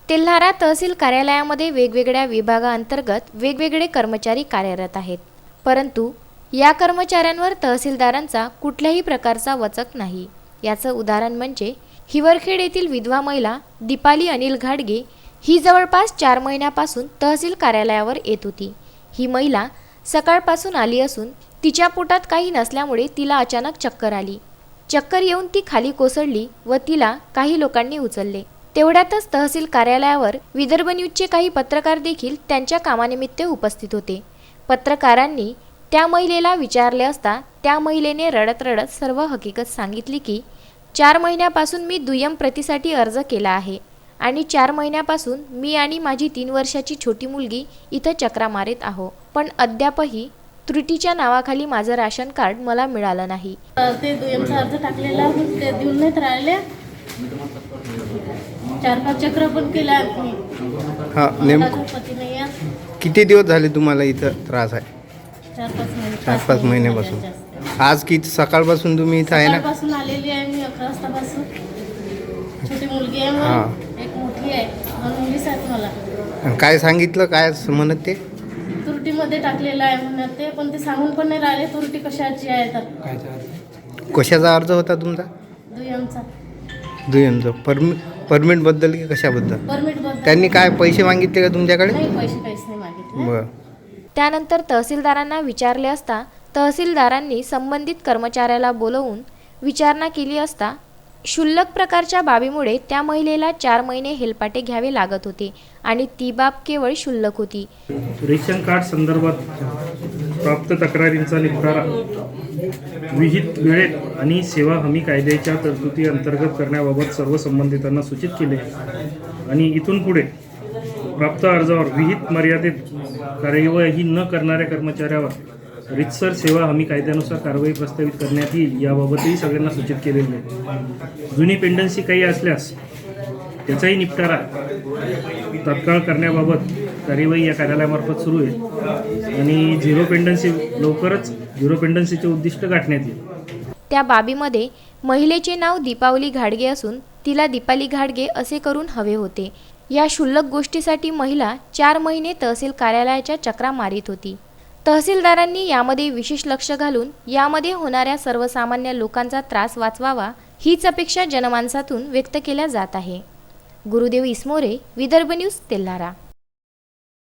तेल्हारा तहसील कार्यालयामध्ये वेगवेगळ्या विभागाअंतर्गत वेगवेगळे कर्मचारी कार्यरत आहेत, परंतु या कर्मचाऱ्यांवर तहसीलदारांचा कुठल्याही प्रकारचा वचक नाही। याचं उदाहरण म्हणजे हिवरखेड येथील विधवा महिला दीपाली अनिल घाडगे ही जवळपास 4 महिन्यापासून तहसील कार्यालयावर येत होती। ही महिला सकाळपासून आली असून तिच्या पोटात काही नसल्यामुळे तिला अचानक चक्कर आली। चक्कर येऊन ती खाली कोसळली व तिला काही लोकांनी उचलले। तेवढ्यातच तहसील कार्यालयावर विदर्भ न्यूजचे काही पत्रकार देखील त्यांच्या कामानिमित्त उपस्थित होते। पत्रकारांनी त्या महिलेला विचारले असता त्या महिलेने रडत रडत सर्व हकीकत सांगितली की 4 महिन्यापासून मी दुय्यम प्रतीसाठी अर्ज केला आहे आणि 4 महिन्यापासून मी आणि माझी 3 वर्षाची छोटी मुलगी इथं चक्रा मारत आहो, पण अद्यापही त्रुटीच्या नावाखाली माझं राशन कार्ड मला मिळालं नाही। ते दुय्यमचा अर्ज टाकलेला ते देऊन नाहीत राहिले। 4-5 चक्र पण केला आम्ही। हा, नेमकं पती नाही आहे। किती दिवस झाले तुम्हाला इथं त्रास आहे? 4-5 महिन्यापासून। आज किती सकाळपासून तुम्ही इथं आहे ना? सकाळपासून आलेली आहे मी 11 वाजतापासून। छोटी मुलगी आहे हा. मला, एक मोठी आहे, 2 मुलीच आहेत मला। आणि काय सांगितलं, काय म्हणत ते? त्रुटीमध्ये टाकलेलं आहे म्हणत ते, पण ते सांगून पण नाही राहिले त्रुटी कशाची आहे तर। कशाचा अर्ज होता तुमचा? दुय्यमचा। दुय्यमचा परमिट बद्दल की कशाबद्दल? परमिट बद्दल। त्यांनी काय पैसे मागितले का तुमच्याकडे? नाही, पैसे काहीच नाही मागितले। बरं. त्यानंतर तहसीलदारांना विचारले असता तहसीलदारांनी संबंधित कर्मचाऱ्याला बोलवून विचारणा केली असता क्षुल्लक प्रकारच्या बाबीमुळे त्या महिलेला 4 महिने हेलपाटे घ्यावे लागत होते आणि ती बाब केवळ क्षुल्लक होती। रेशन कार्ड संदर्भात प्राप्त तक्रारींचा निपटारा विहित वेळेत आणि सेवा हमी कायद्याच्या तरतुदी अंतर्गत करण्याबाबत सर्व संबंधितांना सूचित केले आणि इथून पुढे प्राप्त अर्जावर विहित मर्यादेत कार्यवाही न करणाऱ्या कर्मचाऱ्यावर रितसर सेवा हमी कायद्यानुसार कारवाई प्रस्तावित करण्यात येईल याबाबतही सगळ्यांना सूचित केलेले आहे। जुनी पेंडन्सी काही असल्यास त्याचाही निपटारा तात्काळ करण्याबाबत कार्यवाही या कार्यालयामार्फत सुरू आहे आणि झिरो पेंडन्सी लवकरच झिरो पेंडन्सीचे उद्दिष्ट गाठण्यात येईल। त्या बाबीमध्ये महिलेचे नाव दीपावली घाडगे असून तिला दीपाली घाडगे असे करून हवे होते। या क्षुल्लक गोष्टीसाठी महिला 4 महिने तहसील कार्यालयाच्या चक्रा मारित होती। तहसीलदारांनी यामध्ये विशेष लक्ष घालून यामध्ये होणाऱ्या सर्वसामान्य लोकांचा त्रास वाचवावा हीच अपेक्षा जनमानसातून व्यक्त केल्या जात आहे। गुरुदेव इसमोरे, विदर्भ न्यूज, तेल्हारा।